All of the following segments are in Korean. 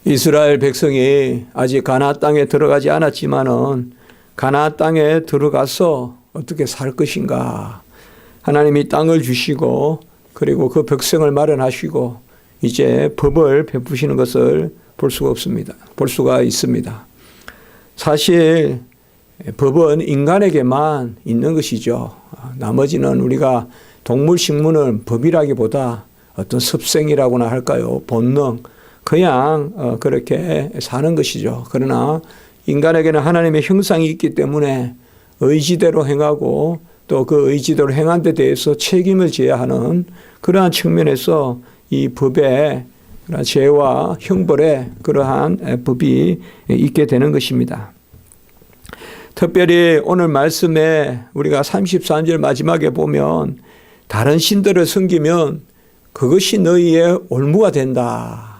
이스라엘 백성이 아직 가나안 땅에 들어가지 않았지만은 가나안 땅에 들어가서 어떻게 살 것인가. 하나님이 땅을 주시고 그리고 그 백성을 마련하시고 이제 법을 베푸시는 것을 볼 수가 없습니다. 볼 수가 있습니다. 사실 법은 인간에게만 있는 것이죠. 나머지는 우리가 동물 식물은 법이라기보다 어떤 습성이라고나 할까요? 본능. 그냥 그렇게 사는 것이죠. 그러나 인간에게는 하나님의 형상이 있기 때문에 의지대로 행하고 또 그 의지대로 행한 데 대해서 책임을 져야 하는 그러한 측면에서 이 법에 죄와 형벌에 그러한 법이 있게 되는 것입니다. 특별히 오늘 말씀에 우리가 33절 마지막에 보면 다른 신들을 섬기면 그것이 너희의 올무가 된다.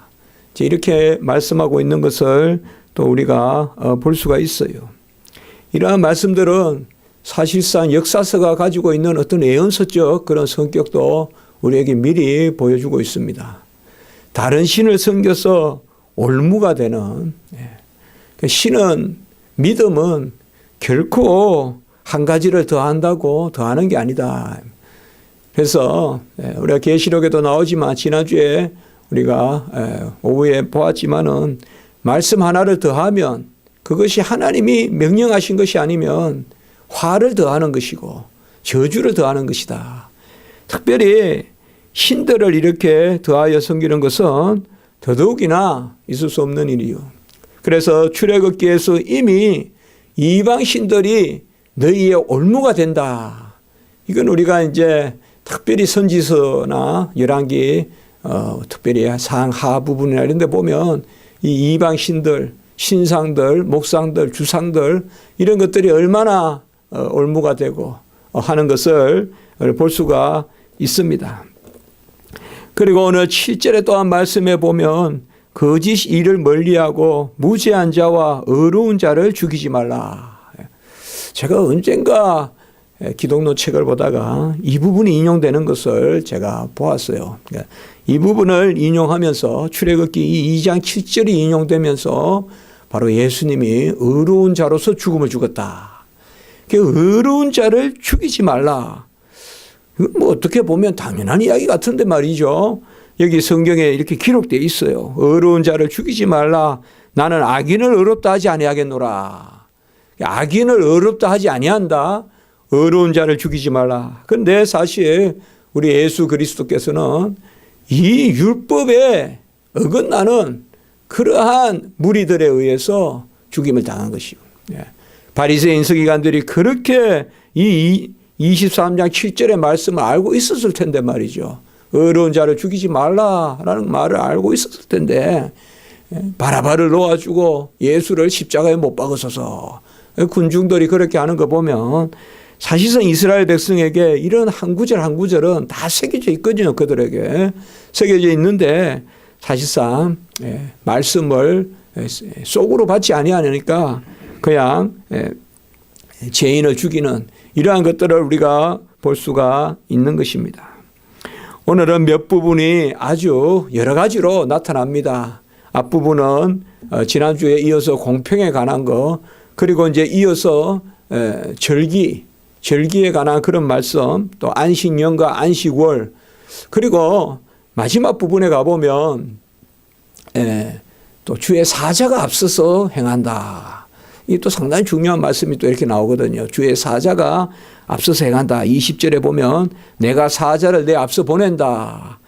이렇게 말씀하고 있는 것을 또 우리가 볼 수가 있어요. 이러한 말씀들은 사실상 역사서가 가지고 있는 어떤 예언서적 그런 성격도 우리에게 미리 보여주고 있습니다. 다른 신을 섬겨서 올무가 되는 신은 믿음은 결코 한 가지를 더한다고 더하는 게 아니다. 그래서 우리가 계시록에도 나오지만 지난주에 우리가 오후에 보았지만은 말씀 하나를 더하면 그것이 하나님이 명령하신 것이 아니면 화를 더하는 것이고 저주를 더하는 것이다. 특별히 신들을 이렇게 더하여 섬기는 것은 더더욱이나 있을 수 없는 일이요. 그래서 출애굽기에서 이미 이방 신들이 너희의 올무가 된다. 이건 우리가 이제 특별히 선지서나 열왕기 특별히 상하 부분이나 이런 데 보면 이 이방 신들, 신상들, 목상들, 주상들 이런 것들이 얼마나 올무가 되고 하는 것을 볼 수가 있습니다. 그리고 오늘 7절에 또한 말씀해 보면 거짓 일을 멀리하고 무죄한 자와 의로운 자를 죽이지 말라. 제가 언젠가 기독론 책을 보다가 이 부분이 인용되는 것을 제가 보았어요. 이 부분을 인용하면서 출애굽기 2장 7절이 인용되면서 바로 예수님이 의로운 자로서 죽음을 죽었다. 의로운 자를 죽이지 말라. 이건 뭐 어떻게 보면 당연한 이야기 같은데 말이죠. 여기 성경에 이렇게 기록되어 있어요. 의로운 자를 죽이지 말라. 나는 악인을 의롭다 하지 아니하겠노라. 악인을 의롭다 하지 아니한다. 의로운 자를 죽이지 말라. 그런데 사실 우리 예수 그리스도께서는 이 율법에 어긋나는 그러한 무리들에 의해서 죽임을 당한 것이요. 바리새인 서기관들이 그렇게 이 23장 7절의 말씀을 알고 있었을 텐데 말이죠. 의로운 자를 죽이지 말라라는 말을 알고 있었을 텐데 바라바를 놓아주고 예수를 십자가에 못 박으소서. 군중들이 그렇게 하는 거 보면 사실상 이스라엘 백성에게 이런 한 구절 한 구절은 다 새겨져 있거든요. 그들에게 새겨져 있는데 사실상 말씀을 속으로 받지 아니하니까 그냥 죄인을 죽이는 이러한 것들을 우리가 볼 수가 있는 것입니다. 오늘은 몇 부분이 아주 여러 가지로 나타납니다. 앞부분은 지난주에 이어서 공평에 관한 거, 그리고 이제 이어서 절기에 관한 그런 말씀, 또 안식년과 안식월, 그리고 마지막 부분에 가보면 또 주의 사자가 앞서서 행한다. 이게 또 상당히 중요한 말씀이 또 이렇게 나오거든요. 주의 사자가 앞서서 행한다. 20절에 보면 내가 사자를 내 앞서 보낸다.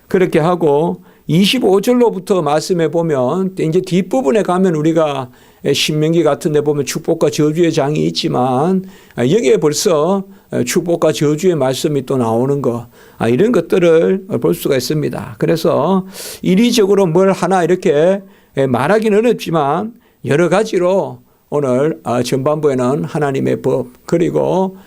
그렇게 하고 25절로부터 말씀해 보면 이제 뒷부분에 가면 우리가 신명기 같은 데 보면 축복과 저주의 장이 있지만 여기에 벌써 축복과 저주의 말씀이 또 나오는 거, 이런 것들을 볼 수가 있습니다. 그래서 이리적으로 뭘 하나 이렇게 말하기는 어렵지만 여러 가지로 오늘 전반부에는 하나님의 법, 그리고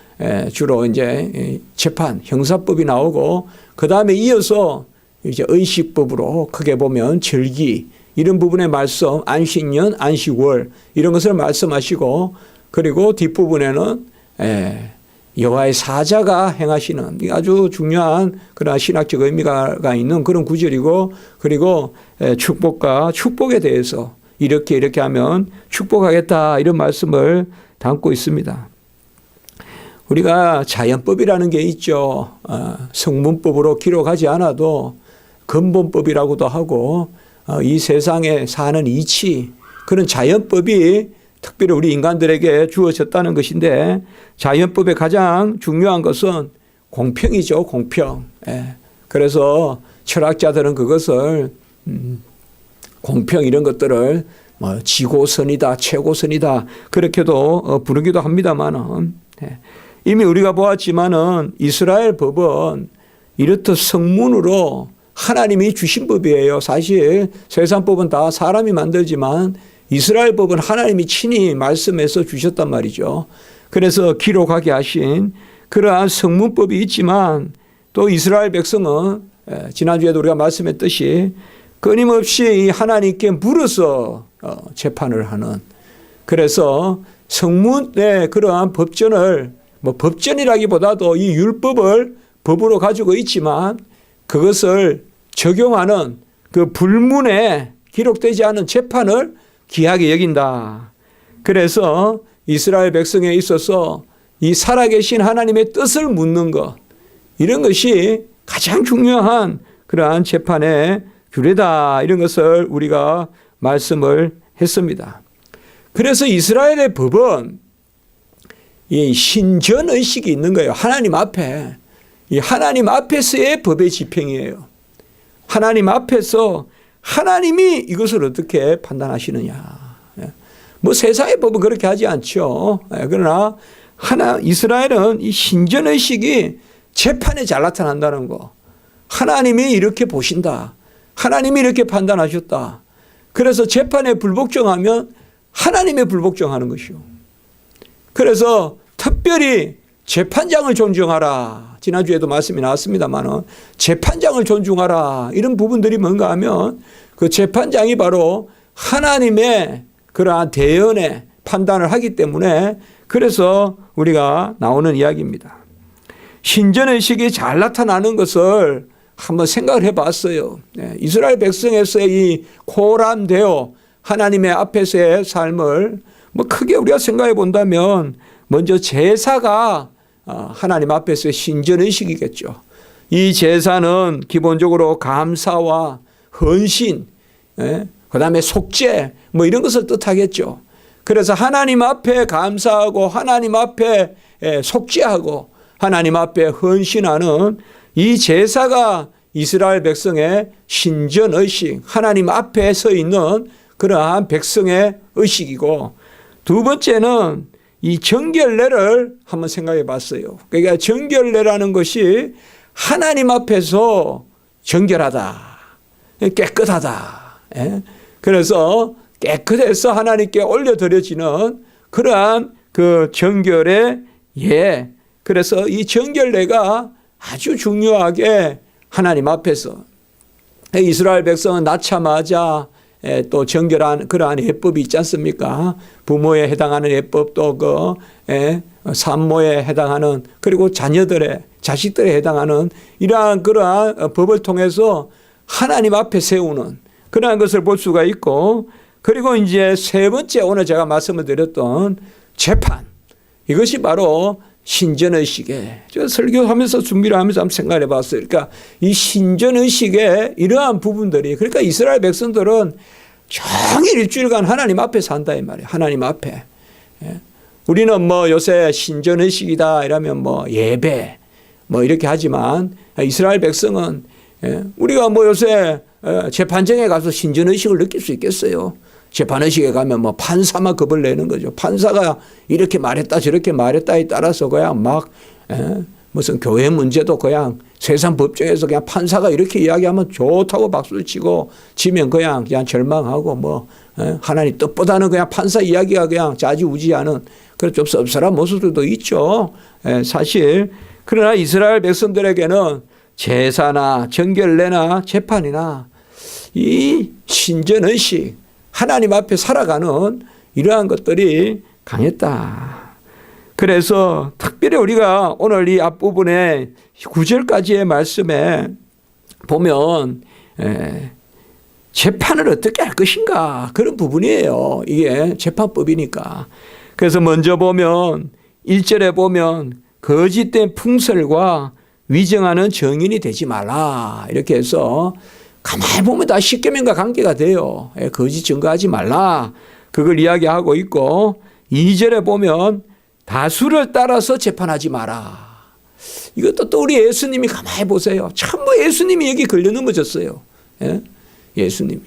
주로 이제 재판, 형사법이 나오고 그 다음에 이어서 이제 의식법으로 크게 보면 절기, 이런 부분의 말씀, 안식년, 안식월 이런 것을 말씀하시고, 그리고 뒷부분에는 여호와의 사자가 행하시는 아주 중요한 그런 신학적 의미가 있는 그런 구절이고, 그리고 축복과 축복에 대해서 이렇게 하면 축복하겠다 이런 말씀을 담고 있습니다. 우리가 자연법이라는 게 있죠. 성문법으로 기록하지 않아도 근본법이라고도 하고, 이 세상에 사는 이치, 그런 자연법이 특별히 우리 인간들에게 주어졌다는 것인데, 자연법의 가장 중요한 것은 공평이죠. 공평. 그래서 철학자들은 그것을 공평 이런 것들을 뭐 지고선이다, 최고선이다 그렇게도 부르기도 합니다만은, 이미 우리가 보았지만은 이스라엘 법은 이렇듯 성문으로 하나님이 주신 법이에요. 사실 세상 법은 다 사람이 만들지만 이스라엘 법은 하나님이 친히 말씀해서 주셨단 말이죠. 그래서 기록하게 하신 그러한 성문법이 있지만, 또 이스라엘 백성은 지난주에도 우리가 말씀했듯이 끊임없이 하나님께 물어서 재판을 하는, 그래서 성문의 그러한 법전을, 뭐 법전이라기보다도 이 율법을 법으로 가지고 있지만 그것을 적용하는 그 불문에 기록되지 않은 재판을 귀하게 여긴다. 그래서 이스라엘 백성에 있어서 이 살아계신 하나님의 뜻을 묻는 것, 이런 것이 가장 중요한 그러한 재판의 규례다, 이런 것을 우리가 말씀을 했습니다. 그래서 이스라엘의 법은 이 신전의식이 있는 거예요. 하나님 앞에. 이 하나님 앞에서의 법의 집행이에요. 하나님 앞에서 하나님이 이것을 어떻게 판단하시느냐. 뭐 세상의 법은 그렇게 하지 않죠. 그러나 이스라엘은 이 신전의식이 재판에 잘 나타난다는 거. 하나님이 이렇게 보신다. 하나님이 이렇게 판단하셨다. 그래서 재판에 불복종하면 하나님의 불복종하는 것이요. 그래서 특별히 재판장을 존중하라. 지난주에도 말씀이 나왔습니다만 재판장을 존중하라. 이런 부분들이 뭔가 하면 그 재판장이 바로 하나님의 그러한 대연의 판단을 하기 때문에, 그래서 우리가 나오는 이야기입니다. 신전의식이 잘 나타나는 것을 한번 생각을 해봤어요. 이스라엘 백성에서의 이 코람되어 하나님의 앞에서의 삶을 뭐 크게 우리가 생각해 본다면, 먼저 제사가 하나님 앞에서의 신전의식이겠죠. 이 제사는 기본적으로 감사와 헌신, 그 다음에 속죄 뭐 이런 것을 뜻하겠죠. 그래서 하나님 앞에 감사하고 하나님 앞에 속죄하고 하나님 앞에 헌신하는 이 제사가 이스라엘 백성의 신전의식, 하나님 앞에 서 있는 그러한 백성의 의식이고, 두 번째는 이 정결례를 한번 생각해 봤어요. 그러니까 정결례라는 것이 하나님 앞에서 정결하다, 깨끗하다. 그래서 깨끗해서 하나님께 올려드려지는 그러한 그 정결의 예. 그래서 이 정결례가 아주 중요하게 하나님 앞에서, 이스라엘 백성은 낳자마자 또 정결한 그러한 예법이 있지 않습니까? 부모에 해당하는 예법도 산모에 해당하는, 그리고 자식들에 해당하는 이러한 그러한 법을 통해서 하나님 앞에 세우는 그러한 것을 볼 수가 있고, 그리고 이제 세 번째 오늘 제가 말씀을 드렸던 재판, 이것이 바로 신전의식에, 제가 설교하면서 준비를 하면서 한번 생각해 봤어요. 그러니까 이 신전의식의 이러한 부분들이, 그러니까 이스라엘 백성들은 종일 일주일간 하나님 앞에 산다 이 말이에요. 하나님 앞에. 우리는 뭐 요새 신전의식이다 이러면 뭐 예배 뭐 이렇게 하지만, 이스라엘 백성은 우리가 뭐 요새 재판정에 가서 신전의식을 느낄 수 있겠어요? 재판의식에 가면 뭐 판사만 겁을 내는 거죠. 판사가 이렇게 말했다 저렇게 말했다에 따라서 그냥 막 무슨 교회 문제도 그냥 세상 법정에서 그냥 판사가 이렇게 이야기하면 좋다고 박수를 치고, 지면 그냥 절망하고 뭐 하나님 뜻보다는 그냥 판사 이야기가 그냥 좌지우지하는 그런 좀 섭섭한 모습들도 있죠. 사실. 그러나 이스라엘 백성들에게는 제사나 정결례나 재판이나 이 신전의식, 하나님 앞에 살아가는 이러한 것들이 강했다. 그래서 특별히 우리가 오늘 이 앞부분에 9절까지의 말씀에 보면 재판을 어떻게 할 것인가 그런 부분이에요. 이게 재판법이니까. 그래서 먼저 보면 1절에 보면 거짓된 풍설과 위정하는 정인이 되지 말라 이렇게 해서 가만히 보면 다 십계명과 관계가 돼요. 거짓 증거하지 말라 그걸 이야기하고 있고 2절에 보면 다수를 따라서 재판하지 마라. 이것도 또 우리 예수님이 가만히 보세요. 참뭐 예수님이 여기 걸려 넘어졌어요. 예수님이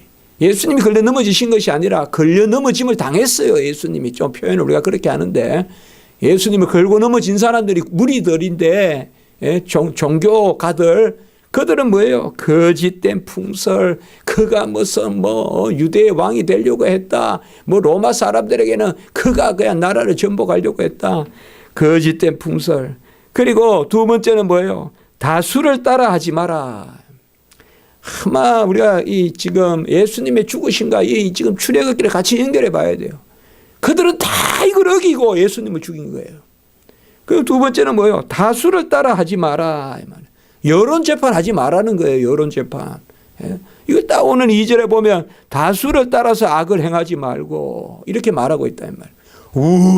걸려 넘어지신 것이 아니라 걸려 넘어짐을 당했어요. 예수님이 좀 표현을 우리가 그렇게 하는데 예수님을 걸고 넘어진 사람들이 무리들인데 종교가들 그들은 뭐예요? 거짓된 풍설, 그가 무슨 유대의 왕이 되려고 했다. 로마 사람들에게는 그가 그냥 나라를 전복하려고 했다. 거짓된 풍설. 그리고 두 번째는 뭐예요? 다수를 따라 하지 마라. 아마 우리가 이 지금 예수님의 죽으심과 이 지금 출애굽기를 같이 연결해 봐야 돼요. 그들은 다 이걸 어기고 예수님을 죽인 거예요. 그리고 두 번째는 뭐예요? 다수를 따라 하지 마라. 여론 재판 하지 말라는 거예요. 여론 재판. 이걸 딱 오늘 2절에 보면 다수를 따라서 악을 행하지 말고 이렇게 말하고 있다.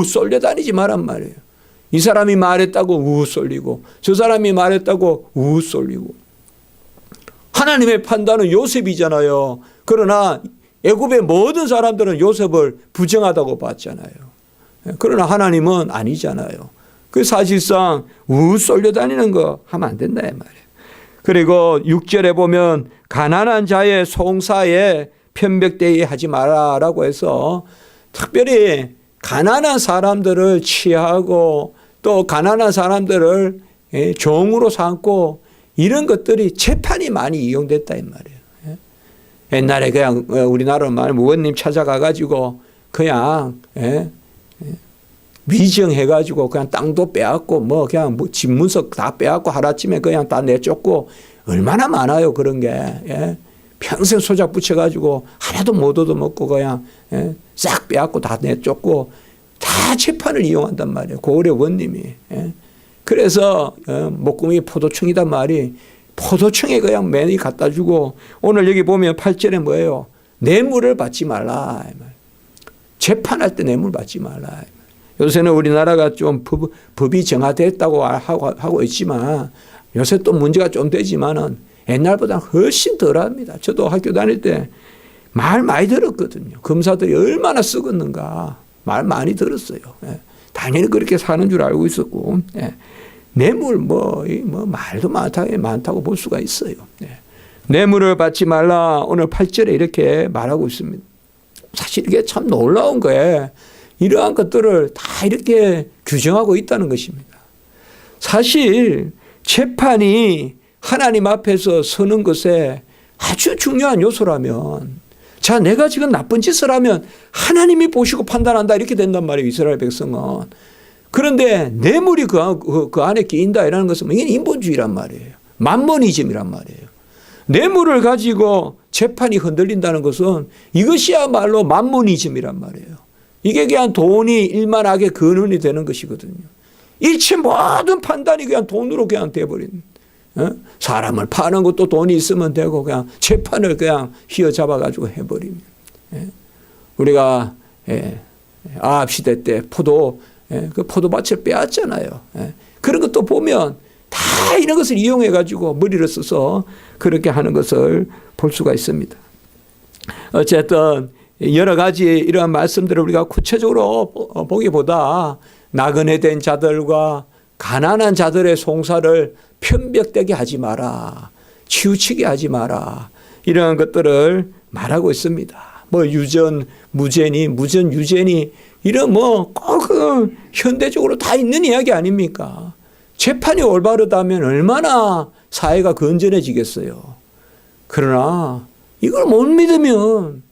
쏠려다니지 말란 말이에요. 이 사람이 말했다고 쏠리고 저 사람이 말했다고 쏠리고. 하나님의 판단은 요셉이잖아요. 그러나 애굽의 모든 사람들은 요셉을 부정하다고 봤잖아요. 그러나 하나님은 아니잖아요. 그 사실상 쏠려다니는 거 하면 안 된다 이 말이에요. 그리고 6절에 보면 가난한 자의 송사에 편백되게 하지 마라라고 해서 특별히 가난한 사람들을 취하고 또 가난한 사람들을 종으로 삼고 이런 것들이 재판이 많이 이용됐다 이 말이에요. 옛날에 그냥 우리나라로 말하면 의원님 찾아가가지고 그냥 위정해가지고 그냥 땅도 빼앗고 그냥 집문석 다 빼앗고 하루아침에 그냥 다 내쫓고 얼마나 많아요 그런 게. 평생 소작 붙여가지고 하나도 못 얻어먹고 그냥 싹 빼앗고 다 내쫓고 다 재판을 이용한단 말이에요. 고을의 원님이. 그래서 목구멍이 포도청이단 말이 포도청에 그냥 매니 갖다 주고 오늘 여기 보면 8절에 뭐예요? 뇌물을 받지 말라. 재판할 때 뇌물 받지 말라. 요새는 우리나라가 좀 법이 정화됐다고 하고 있지만 요새 또 문제가 좀 되지만은 옛날보다 훨씬 덜합니다. 저도 학교 다닐 때 말 많이 들었거든요. 검사들이 얼마나 썩었는가 말 많이 들었어요. 당연히 그렇게 사는 줄 알고 있었고 뇌물 말도 많다고 볼 수가 있어요. 뇌물을 받지 말라 오늘 8절에 이렇게 말하고 있습니다. 사실 이게 참 놀라운 거예요. 이러한 것들을 다 이렇게 규정하고 있다는 것입니다. 사실 재판이 하나님 앞에서 서는 것에 아주 중요한 요소라면 자 내가 지금 나쁜 짓을 하면 하나님이 보시고 판단한다 이렇게 된단 말이에요. 이스라엘 백성은. 그런데 뇌물이 그 안에 끼인다 이라는 것은 이게 인본주의란 말이에요. 만모니즘이란 말이에요. 뇌물을 가지고 재판이 흔들린다는 것은 이것이야말로 만모니즘이란 말이에요. 이게 그냥 돈이 일만하게 근원이 되는 것이거든요. 일체 모든 판단이 그냥 돈으로 그냥 돼버린. 사람을 파는 것도 돈이 있으면 되고 그냥 재판을 그냥 휘어잡아가지고 해버리면. 우리가 아합 시대 때 그 포도밭을 빼앗잖아요. 그런 것도 보면 다 이런 것을 이용해가지고 머리를 써서 그렇게 하는 것을 볼 수가 있습니다. 어쨌든 여러 가지 이러한 말씀들을 우리가 구체적으로 보기보다 나그네 된 자들과 가난한 자들의 송사를 편벽되게 하지 마라. 치우치게 하지 마라. 이런 것들을 말하고 있습니다. 유전, 무죄니, 무전, 유죄니 이런 꼭 현대적으로 다 있는 이야기 아닙니까? 재판이 올바르다면 얼마나 사회가 건전해지겠어요. 그러나 이걸 못 믿으면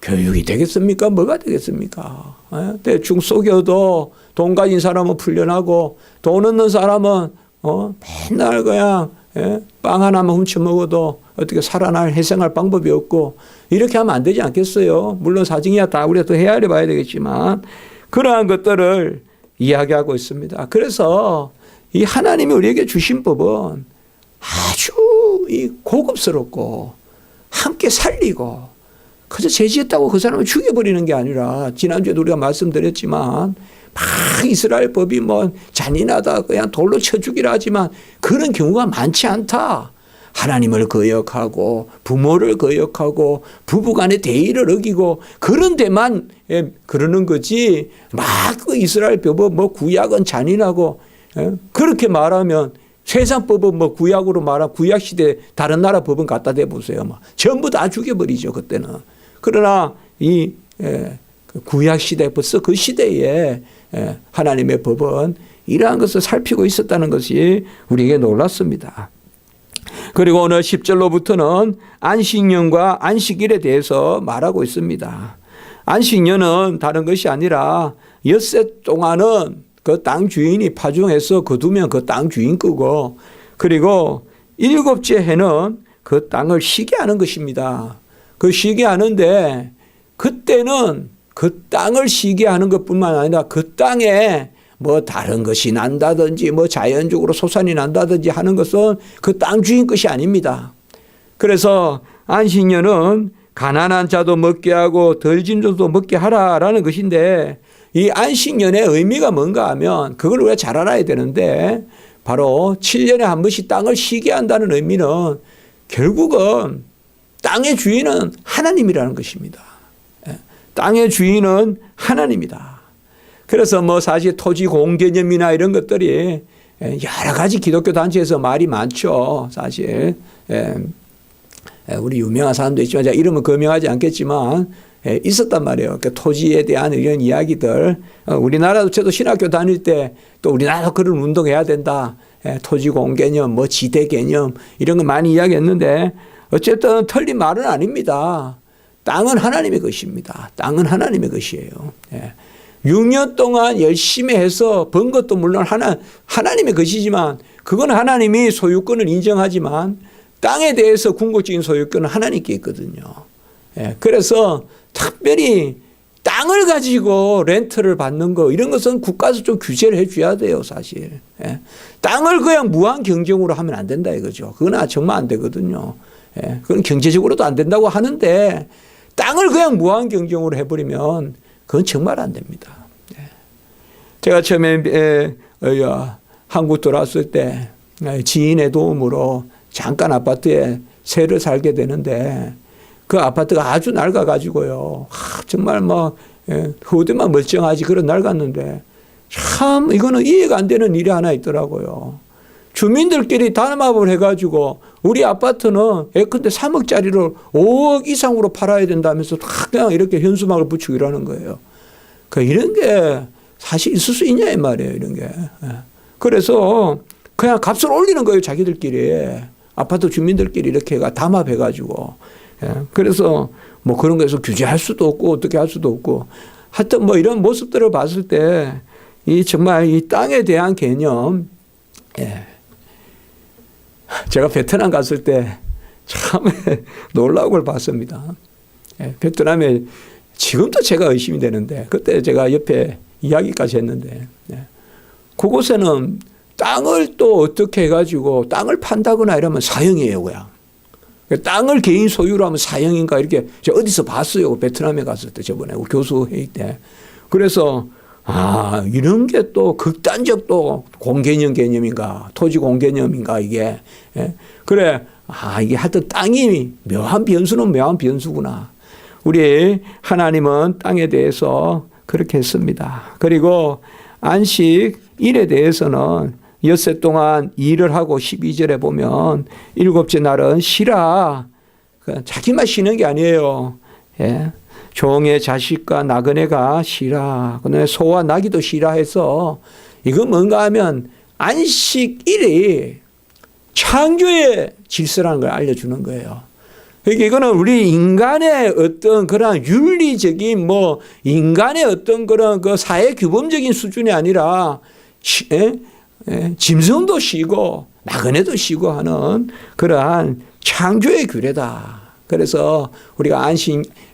교육이 되겠습니까? 뭐가 되겠습니까? 대충 속여도 돈 가진 사람은 풀려나고 돈 없는 사람은 맨날 그냥 빵 하나만 훔쳐 먹어도 어떻게 살아날 회생할 방법이 없고 이렇게 하면 안 되지 않겠어요? 물론 사정이야 다 우리가 또 헤아려 봐야 되겠지만 그러한 것들을 이야기하고 있습니다. 그래서 이 하나님이 우리에게 주신 법은 아주 이 고급스럽고 함께 살리고 그저 죄지었다고 그 사람을 죽여버리는 게 아니라 지난주에도 우리가 말씀드렸지만 막 이스라엘 법이 뭐 잔인하다 그냥 돌로 쳐 죽이라 하지만 그런 경우가 많지 않다. 하나님을 거역하고 부모를 거역하고 부부간의 대의를 어기고 그런 데만 그러는 거지 막 그 이스라엘 법은 뭐 구약은 잔인하고 그렇게 말하면 세상 법은 뭐 구약으로 말하면 구약 시대 다른 나라 법은 갖다 대보세요. 막 전부 다 죽여버리죠 그때는. 그러나 이 구약 시대 벌써 그 시대에 하나님의 법은 이러한 것을 살피고 있었다는 것이 우리에게 놀랐습니다. 그리고 오늘 10절로부터는 안식년과 안식일에 대해서 말하고 있습니다. 안식년은 다른 것이 아니라 엿새 동안은 그 땅 주인이 파종해서 거두면 그 땅 주인 거고 그리고 일곱째 해는 그 땅을 쉬게 하는 것입니다. 그 쉬게 하는데 그때는 그 땅을 쉬게 하는 것뿐만 아니라 그 땅에 뭐 다른 것이 난다든지 뭐 자연적으로 소산이 난다든지 하는 것은 그 땅 주인 것이 아닙니다. 그래서 안식년은 가난한 자도 먹게 하고 덜진 자도 먹게 하라라는 것인데 이 안식년의 의미가 뭔가 하면 그걸 우리가 잘 알아야 되는데 바로 7년에 한 번씩 땅을 쉬게 한다는 의미는 결국은 땅의 주인은 하나님이라는 것입니다. 땅의 주인은 하나님이다. 그래서 뭐 사실 토지 공개념이나 이런 것들이 여러 가지 기독교 단체에서 말이 많죠. 사실 우리 유명한 사람도 있지만 제가 이름은 거명하지 않겠지만 있었단 말이에요. 그러니까 토지에 대한 이런 이야기들 우리나라도 저도 신학교 다닐 때 또 우리나라도 그런 운동해야 된다. 토지 공개념, 뭐 지대 개념 이런 거 많이 이야기했는데 어쨌든 틀린 말은 아닙니다. 땅은 하나님의 것입니다. 땅은 하나님의 것이에요. 6년 동안 열심히 해서 번 것도 물론 하나님의 것이지만 그건 하나님이 소유권을 인정하지만 땅에 대해서 궁극적인 소유권은 하나님께 있거든요. 그래서 특별히 땅을 가지고 렌트를 받는 거 이런 것은 국가에서 좀 규제를 해 줘야 돼요 사실. 땅을 그냥 무한 경쟁으로 하면 안 된다 이거죠. 그건 정말 안 되거든요. 그건 경제적으로도 안 된다고 하는데 땅을 그냥 무한 경쟁으로 해버리면 그건 정말 안 됩니다. 제가 처음에 한국 돌아왔을 때 지인의 도움으로 잠깐 아파트에 새를 살게 되는데 그 아파트가 아주 낡아가지고요. 정말 뭐 후대만 멀쩡하지 그런 낡았는데 참 이거는 이해가 안 되는 일이 하나 있더라고요. 주민들끼리 담합을 해가지고 우리 아파트는 예컨대 3억짜리를 5억 이상으로 팔아야 된다면서 그냥 이렇게 현수막을 붙이고 이러는 거예요. 이런 게 사실 있을 수 있냐 이 말이에요. 이런 게. 그래서 그냥 값을 올리는 거예요. 자기들끼리. 아파트 주민들끼리 이렇게 담합해가지고. 그래서 뭐 그런 거에서 규제할 수도 없고 어떻게 할 수도 없고 하여튼 뭐 이런 모습들을 봤을 때 이 정말 이 땅에 대한 개념 제가 베트남 갔을 때 참 놀라운 걸 봤습니다. 베트남에 지금도 제가 의심이 되는데 그때 제가 옆에 이야기까지 했는데 그곳에는 땅을 또 어떻게 해가지고 땅을 판다거나 이러면 사형이에요 그냥. 땅을 개인 소유로 하면 사형인가 이렇게 제가 어디서 봤어요. 베트남에 갔을 때 저번에 교수 회의 때. 그래서 이런 게 또 극단적 또 공개념 개념인가 토지 공개념인가 이게. 그래 이게 하여튼 땅이 묘한 변수는 묘한 변수구나. 우리 하나님은 땅에 대해서 그렇게 했습니다. 그리고 안식일에 대해서는 엿새 동안 일을 하고 12절에 보면 일곱째 날은 쉬라. 자기만 쉬는 게 아니에요. 종의 자식과 나그네가 쉬라. 그다음에 소와 나귀도 쉬라 해서 이건 뭔가 하면 안식일이 창조의 질서라는 걸 알려주는 거예요. 그러니까 이거는 우리 인간의 어떤 그런 윤리적인 뭐 인간의 어떤 그런 그 사회 규범적인 수준이 아니라 짐승도 쉬고 나그네도 쉬고 하는 그러한 창조의 규례다. 그래서 우리가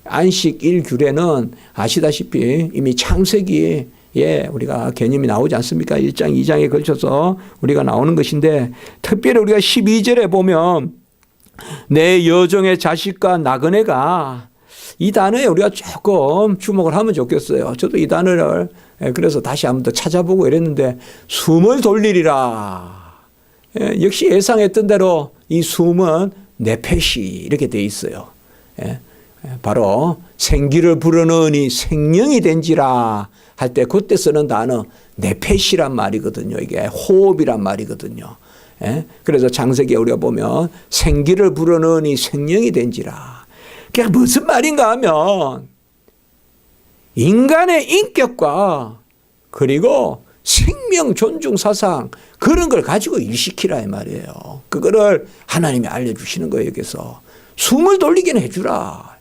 안식일 규례는 아시다시피 이미 창세기 우리가 개념이 나오지 않습니까? 1장, 2장에 걸쳐서 우리가 나오는 것인데 특별히 우리가 12절에 보면 내 여종의 자식과 나그네가 이 단어에 우리가 조금 주목을 하면 좋겠어요. 저도 이 단어를 그래서 다시 한번 더 찾아보고 이랬는데 숨을 돌리리라. 역시 예상했던 대로 이 숨은 네페시 이렇게 돼 있어요. 바로 생기를 불어넣으니 생명이 된지라 할 때 그때 쓰는 단어 네페시란 말이거든요. 이게 호흡이란 말이거든요. 그래서 창세기에 우리가 보면 생기를 불어넣으니 생명이 된지라. 그게 무슨 말인가 하면 인간의 인격과 그리고 생명 존중 사상 그런 걸 가지고 일시키라 이 말이에요. 그거를 하나님이 알려주시는 거예요. 여기서 숨을 돌리게는 해주라.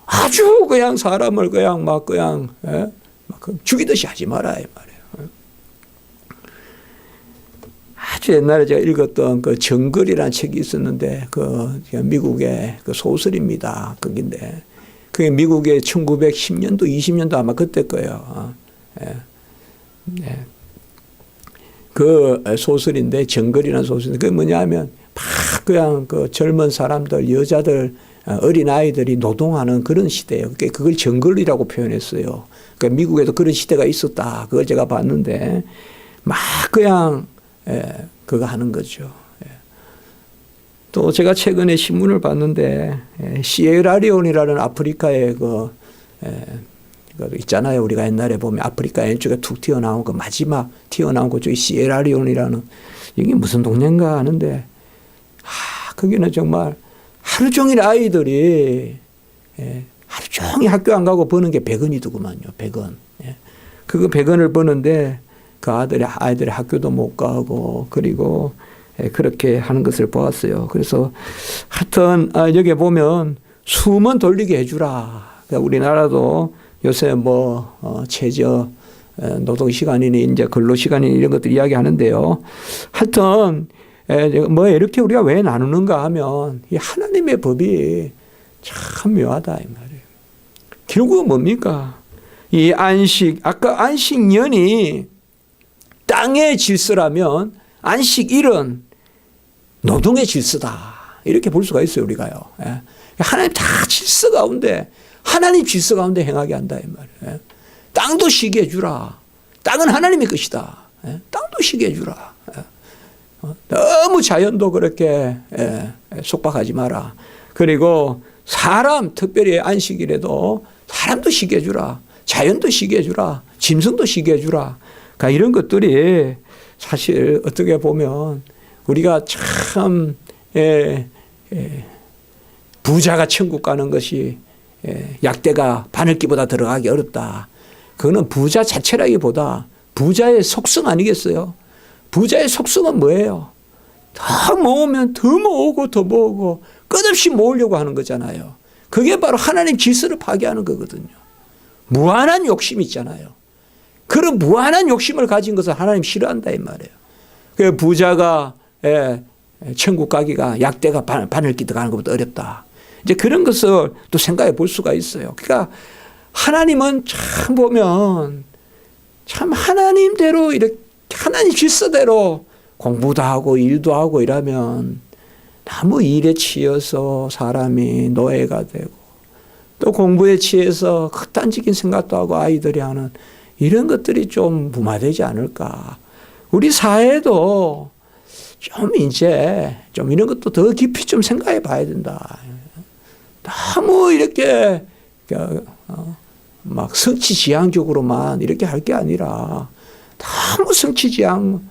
아주 그냥 사람을 그냥 막 죽이듯이 하지 마라 이 말이에요. 아주 옛날에 제가 읽었던 그 정글이라는 책이 있었는데 그 미국의 그 소설입니다. 거긴데 그게 미국의 1910년도 20년도 아마 그때 거예요. 그 소설인데 정글이라는 소설인데 그게 뭐냐면 막 그냥 그 젊은 사람들 여자들 어린 아이들이 노동하는 그런 시대예요. 그걸 정글이라고 표현했어요. 그러니까 미국에도 그런 시대가 있었다. 그걸 제가 봤는데 막 그냥 그거 하는 거죠. 또 제가 최근에 신문을 봤는데 시에라리온이라는 아프리카의 그 있잖아요. 우리가 옛날에 보면 아프리카 왼쪽에 툭 튀어나온 그 마지막 튀어나온 곳이 시에라리온이라는 이게 무슨 동네인가 하는데 거기는 정말 하루 종일 아이들이 하루 종일 학교 안 가고 버는 게 100원이더구만요. 100원. 그거 100원을 버는데 그 아이들이 학교도 못 가고 그리고 그렇게 하는 것을 보았어요. 그래서 하여튼 여기 보면 숨은 돌리게 해주라. 그러니까 우리나라도 요새 최저 노동시간이니 이제 근로시간이니 이런 것들 이야기하는데요. 하여튼 이렇게 우리가 왜 나누는가 하면 이 하나님의 법이 참 묘하다 이 말이에요. 결국은 뭡니까? 이 아까 안식년이 땅의 질서라면 안식일은 노동의 질서다. 이렇게 볼 수가 있어요, 우리가요. 하나님 다 질서 가운데, 하나님 질서 가운데 행하게 한다, 이 말이에요. 땅도 쉬게 해주라. 땅은 하나님의 것이다. 땅도 쉬게 해주라. 너무 자연도 그렇게 속박하지 마라. 그리고 사람, 특별히 안식일에도 사람도 쉬게 해주라. 자연도 쉬게 해주라. 짐승도 쉬게 해주라. 그러니까 이런 것들이 사실 어떻게 보면 우리가 참 부자가 천국 가는 것이 약대가 바늘기보다 들어가기 어렵다. 그거는 부자 자체라기보다 부자의 속성 아니겠어요? 부자의 속성은 뭐예요? 더 모으면 더 모으고 더 모으고 끝없이 모으려고 하는 거잖아요. 그게 바로 하나님 질서를 파괴하는 거거든요. 무한한 욕심이 있잖아요. 그런 무한한 욕심을 가진 것을 하나님 싫어한다 이 말이에요. 그 부자가 천국 가기가 약대가 바늘기 들어가는 것보다 어렵다. 이제 그런 것을 또 생각해 볼 수가 있어요. 그러니까 하나님은 참 보면 참 하나님대로 이렇게 하나님 질서대로 공부도 하고 일도 하고 이러면 너무 일에 치여서 사람이 노예가 되고 또 공부에 치여서 극단적인 생각도 하고 아이들이 하는 이런 것들이 좀 무마되지 않을까. 우리 사회도 좀 이제 좀 이런 것도 더 깊이 좀 생각해 봐야 된다. 너무 이렇게 막 성취지향적으로만 이렇게 할 게 아니라 너무 성취지향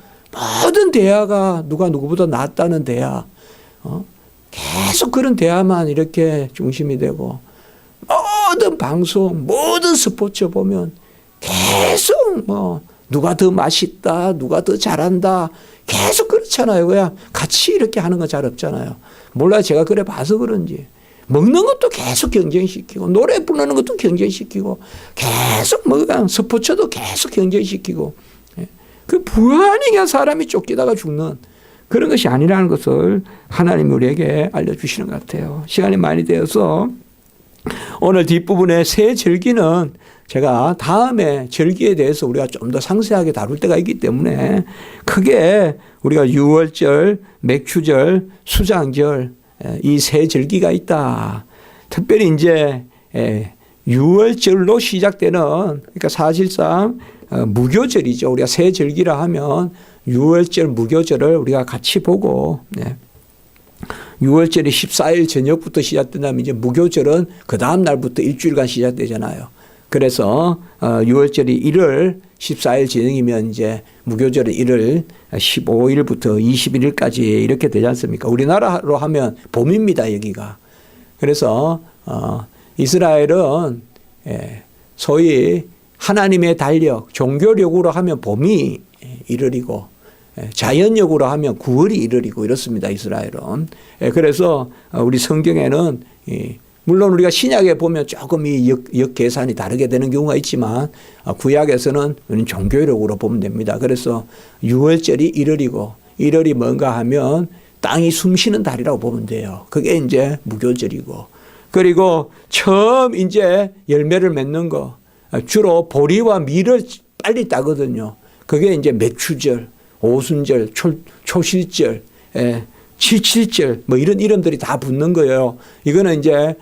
모든 대화가 누가 누구보다 낫다는 대화 계속 그런 대화만 이렇게 중심이 되고 모든 방송 모든 스포츠 보면 계속 누가 더 맛있다 누가 더 잘한다 계속 그렇잖아요. 그냥 같이 이렇게 하는 건 잘 없잖아요. 몰라요. 제가 그래 봐서 그런지 먹는 것도 계속 경쟁시키고 노래 부르는 것도 경쟁시키고 계속 그냥 스포츠도 계속 경쟁시키고 그 무한히 사람이 쫓기다가 죽는 그런 것이 아니라는 것을 하나님이 우리에게 알려주시는 것 같아요. 시간이 많이 되어서 오늘 뒷부분의 새 절기는 제가 다음에 절기에 대해서 우리가 좀 더 상세하게 다룰 때가 있기 때문에 크게 우리가 유월절, 맥추절, 수장절 이 세 절기가 있다. 특별히 이제 유월절로 시작되는, 그러니까 사실상 무교절이죠. 우리가 새 절기라 하면 유월절, 무교절을 우리가 같이 보고, 6월절이 14일 저녁부터 시작된다면 이제 무교절은 그 다음 날부터 일주일간 시작되잖아요. 그래서 6월절이 1월 14일 저녁이면 이제 무교절은 1월 15일부터 21일까지 이렇게 되지 않습니까? 우리나라로 하면 봄입니다, 여기가. 그래서 이스라엘은 소위 하나님의 달력, 종교력으로 하면 봄이 1월이고 자연력으로 하면 9월이 1월이고 이렇습니다, 이스라엘은. 그래서 우리 성경에는 물론 우리가 신약에 보면 조금 이 역계산이 다르게 되는 경우가 있지만 구약에서는 종교력으로 보면 됩니다. 그래서 6월절이 1월이고 1월이 뭔가 하면 땅이 숨쉬는 달이라고 보면 돼요. 그게 이제 무교절이고, 그리고 처음 이제 열매를 맺는 거 주로 보리와 밀을 빨리 따거든요. 그게 이제 매추절, 오순절, 초실절, 칠칠절 뭐 이런 이름들이 다 붙는 거예요. 이거는 이제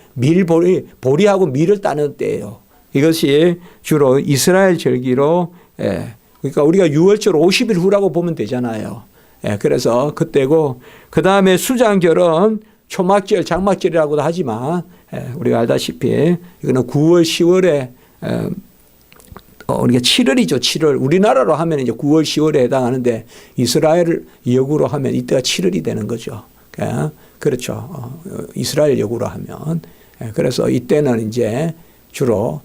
보리하고 밀을 따는 때예요. 이것이 주로 이스라엘 절기로, 그러니까 우리가 6월절 50일 후라고 보면 되잖아요. 그래서 그때고, 그 다음에 수장절은 초막절, 장막절이라고도 하지만 우리가 알다시피 이거는 9월, 10월에 우리가 7월이죠. 7월. 우리나라로 하면 이제 9월, 10월에 해당하는데 이스라엘 역으로 하면 이때가 7월이 되는 거죠. 그렇죠. 이스라엘 역으로 하면. 그래서 이때는 이제 주로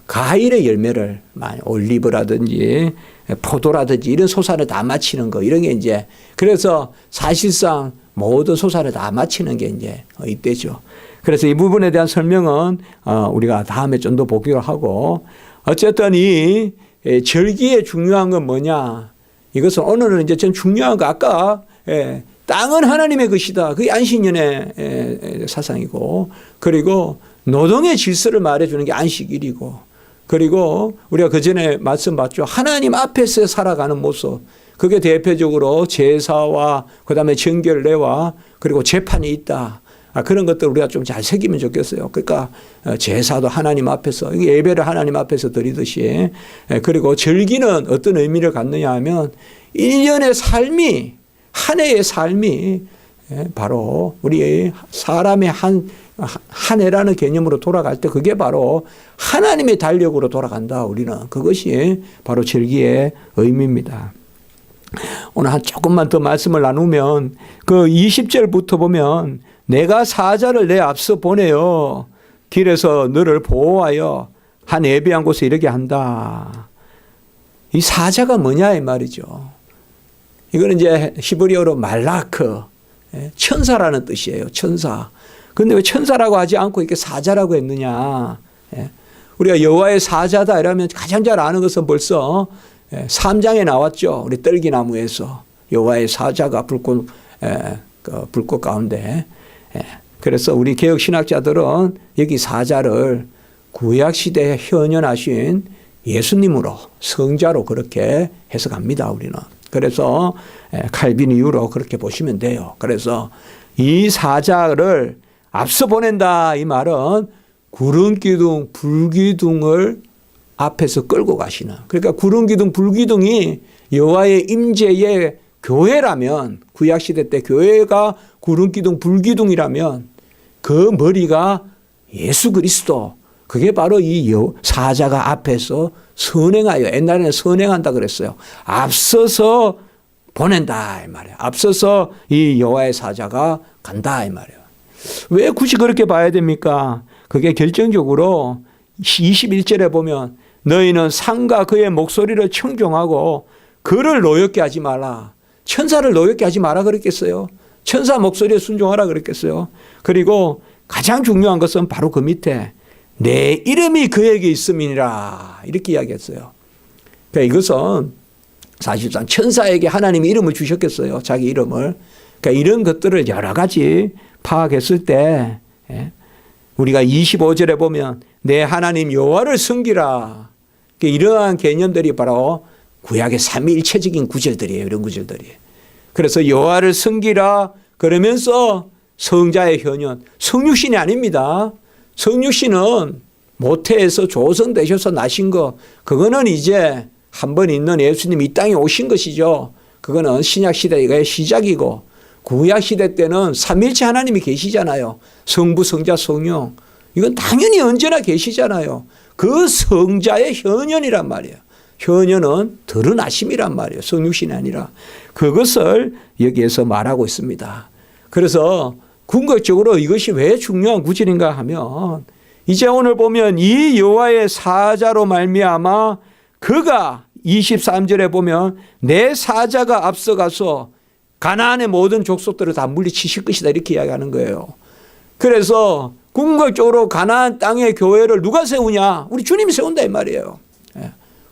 과일의 열매를 많이, 올리브라든지 포도라든지 이런 소사를 다 마치는 거, 이런 게 이제, 그래서 사실상 모든 소사를 다 마치는 게 이제 이때죠. 그래서 이 부분에 대한 설명은 우리가 다음에 좀 더 보기로 하고, 어쨌든 이 절기의 중요한 건 뭐냐? 이것은 오늘은 이제 좀 중요한 거, 아까 땅은 하나님의 것이다. 그게 안식년의 사상이고, 그리고 노동의 질서를 말해주는 게 안식일이고, 그리고 우리가 그전에 말씀 봤죠. 하나님 앞에서 살아가는 모습. 그게 대표적으로 제사와 그다음에 정결례와 그리고 재판이 있다. 그런 것들 우리가 좀 잘 새기면 좋겠어요. 그러니까 제사도 하나님 앞에서, 예배를 하나님 앞에서 드리듯이, 그리고 절기는 어떤 의미를 갖느냐 하면 1년의 삶이, 한 해의 삶이 바로 우리 사람의 한 해라는 개념으로 돌아갈 때 그게 바로 하나님의 달력으로 돌아간다. 우리는 그것이 바로 절기의 의미입니다. 오늘 조금만 더 말씀을 나누면 그 20절부터 보면 내가 사자를 내 앞서 보내어 길에서 너를 보호하여 한 예비한 곳에 이르게 한다. 이 사자가 뭐냐 이 말이죠. 이거는 이제 히브리어로 말라크, 천사라는 뜻이에요. 천사. 그런데 왜 천사라고 하지 않고 이렇게 사자라고 했느냐. 우리가 여호와의 사자다 이러면 가장 잘 아는 것은 벌써 3장에 나왔죠. 우리 떨기나무에서 여호와의 사자가 불꽃 가운데. 그래서 우리 개혁 신학자들은 여기 사자를 구약시대에 현현하신 예수님으로, 성자로 그렇게 해석합니다. 우리는. 그래서 칼빈 이후로 그렇게 보시면 돼요. 그래서 이 사자를 앞서 보낸다 이 말은 구름기둥, 불기둥을 앞에서 끌고 가시는, 그러니까 구름기둥, 불기둥이 여호와의 임재의 교회라면, 구약시대 때 교회가 구름기둥, 불기둥이라면 그 머리가 예수 그리스도, 그게 바로 이 사자가 앞에서 선행하여, 옛날에는 선행한다 그랬어요. 앞서서 보낸다 이 말이에요. 앞서서 이 여호와의 사자가 간다 이 말이에요. 왜 굳이 그렇게 봐야 됩니까? 그게 결정적으로 21절에 보면 너희는 상과 그의 목소리를 청종하고 그를 노엽게 하지 마라. 천사를 노엽게 하지 마라 그랬겠어요. 천사 목소리에 순종하라 그랬겠어요. 그리고 가장 중요한 것은 바로 그 밑에 내 이름이 그에게 있음이니라 이렇게 이야기했어요. 그러니까 이것은 사실상 천사에게 하나님이 이름을 주셨겠어요. 자기 이름을. 그러니까 이런 것들을 여러 가지 파악했을 때 우리가 25절에 보면 내 하나님 여호와를 섬기라. 이러한 개념들이 바로 구약의 삼위일체적인 구절들이에요. 이런 구절들이. 그래서 여호와를 섬기라 그러면서 성자의 현현, 성육신이 아닙니다. 성육신은 모태에서 조성되셔서 나신 거, 그거는 이제 한 번 있는 예수님이 이 땅에 오신 것이죠. 그거는 신약시대의 시작이고, 구약시대 때는 삼위일체 하나님이 계시잖아요. 성부, 성자, 성령. 이건 당연히 언제나 계시잖아요. 그 성자의 현현이란 말이에요. 현현은 드러나심이란 말이에요. 성육신이 아니라. 그것을 여기에서 말하고 있습니다. 그래서 궁극적으로 이것이 왜 중요한 구절인가 하면, 이제 오늘 보면 이 여호와의 사자로 말미암아 그가 23절에 보면 내 사자가 앞서가서 가나안의 모든 족속들을 다 물리치실 것이다 이렇게 이야기하는 거예요. 그래서 궁극적으로 가나안 땅의 교회를 누가 세우냐? 우리 주님이 세운다 이 말이에요.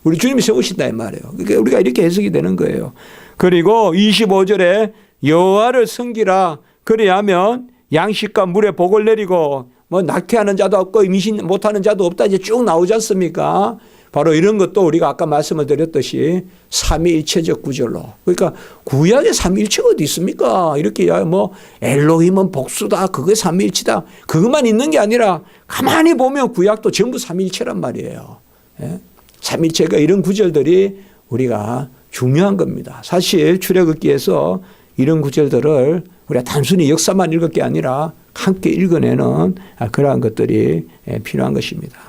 우리 주님이 세우신다 이 말이에요. 그러니까 우리가 이렇게 해석이 되는 거예요. 그리고 25절에 여호와를 섬기라. 그리하면 양식과 물에 복을 내리고 뭐 낙태하는 자도 없고 임신 못하는 자도 없다 이제 쭉 나오지 않습니까? 바로 이런 것도 우리가 아까 말씀을 드렸듯이 삼위일체적 구절로. 그러니까 구약에 삼위일체가 어디 있습니까? 이렇게 뭐 엘로힘은 복수다. 그게 삼위일체다. 그것만 있는 게 아니라 가만히 보면 구약도 전부 삼위일체란 말이에요. 예? 삼위일체가 이런 구절들이 우리가 중요한 겁니다. 사실 출애굽기에서 이런 구절들을 우리가 단순히 역사만 읽을 게 아니라 함께 읽어내는 그러한 것들이 필요한 것입니다.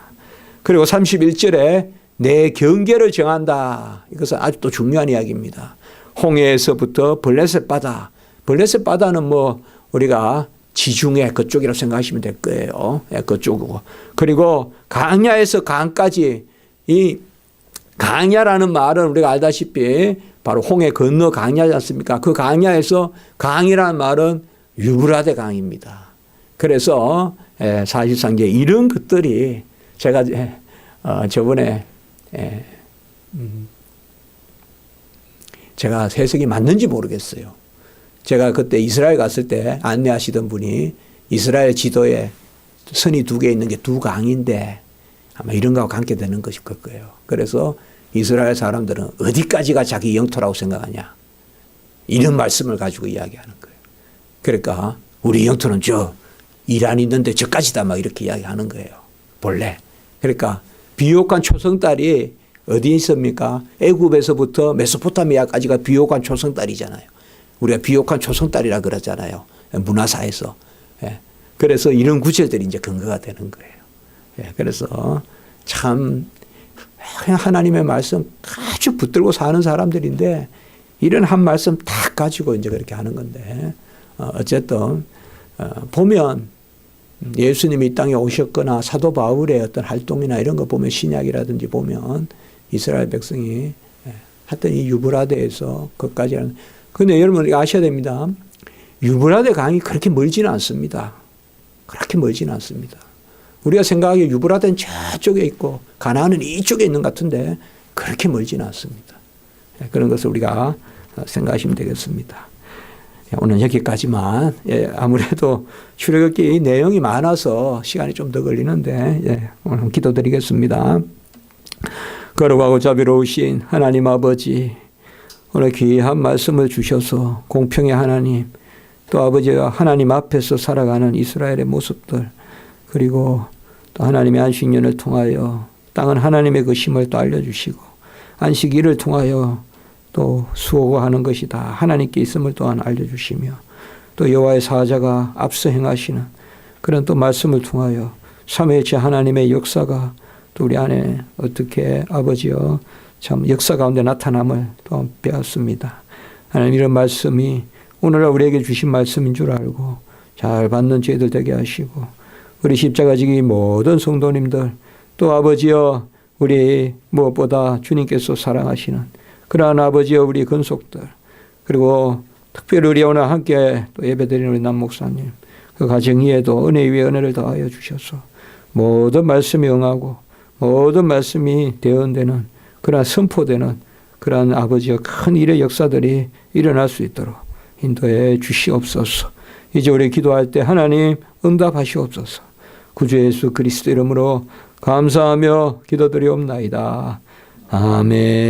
그리고 31절에 내 경계를 정한다. 이것은 아주 또 중요한 이야기입니다. 홍해에서부터 블레셋 바다. 블레셋 바다는 뭐 우리가 지중해 그쪽이라고 생각하시면 될 거예요. 그쪽이고. 그리고 강야에서 강까지, 이 강야라는 말은 우리가 알다시피 바로 홍해 건너 강야지 않습니까? 그 강야에서 강이라는 말은 유브라데 강입니다. 그래서 사실상 이제 이런 것들이 제가 저번에 제가 해석이 맞는지 모르겠어요. 제가 그때 이스라엘 갔을 때 안내하시던 분이 이스라엘 지도에 선이 두 개 있는 게 두 강인데 아마 이런 거하고 관계되는 것일 거예요. 그래서 이스라엘 사람들은 어디까지가 자기 영토라고 생각하냐. 이런 말씀을 가지고 이야기하는 거예요. 그러니까 우리 영토는 저 이란 있는데 저까지다 막 이렇게 이야기하는 거예요. 본래. 그러니까 비옥한 초성딸이 어디에 있습니까? 애굽에서부터 메소포타미아까지가 비옥한 초성딸이잖아요. 우리가 비옥한 초성딸이라 그러잖아요. 문화사에서. 그래서 이런 구절들이 이제 근거가 되는 거예요. 그래서 참 하나님의 말씀 아주 붙들고 사는 사람들인데 이런 한 말씀 딱 가지고 이제 그렇게 하는 건데 어쨌든 보면 예수님이 이 땅에 오셨거나 사도 바울의 어떤 활동이나 이런 거 보면 신약이라든지 보면 이스라엘 백성이 하여튼 이 유브라데에서 그까지 하는. 그런데 여러분 아셔야 됩니다. 유브라데 강이 그렇게 멀지는 않습니다. 그렇게 멀지는 않습니다. 우리가 생각하기에 유브라데는 저쪽에 있고 가나안은 이쪽에 있는 것 같은데 그렇게 멀지는 않습니다. 그런 것을 우리가 생각하시면 되겠습니다. 오늘 여기까지만. 아무래도 출애굽기 내용이 많아서 시간이 좀 더 걸리는데 오늘 기도드리겠습니다. 거룩하고 자비로우신 하나님 아버지, 오늘 귀한 말씀을 주셔서 공평의 하나님, 또 아버지와 하나님 앞에서 살아가는 이스라엘의 모습들, 그리고 또 하나님의 안식년을 통하여 땅은 하나님의 것임을 또 알려주시고 안식일을 통하여 또 수고하는 것이다 하나님께 있음을 또한 알려주시며 또 여호와의 사자가 앞서 행하시는 그런 또 말씀을 통하여 삼위일체 하나님의 역사가 또 우리 안에 어떻게 아버지여 참 역사 가운데 나타남을 또 배웠습니다. 하나님 이런 말씀이 오늘날 우리에게 주신 말씀인 줄 알고 잘 받는 저희들 되게 하시고 우리 십자가 지기 모든 성도님들 또 아버지여 우리 무엇보다 주님께서 사랑하시는 그러한 아버지여 우리 근속들 그리고 특별히 우리 오늘 함께 또 예배드리는 우리 남 목사님 그 가정 위에도 은혜 위에 은혜를 더하여 주셔서 모든 말씀이 응하고 모든 말씀이 대언되는 그러한 선포되는 그러한 아버지여 큰 일의 역사들이 일어날 수 있도록 인도해 주시옵소서. 이제 우리 기도할 때 하나님 응답하시옵소서. 구주 예수 그리스도 이름으로 감사하며 기도드리옵나이다. 아멘.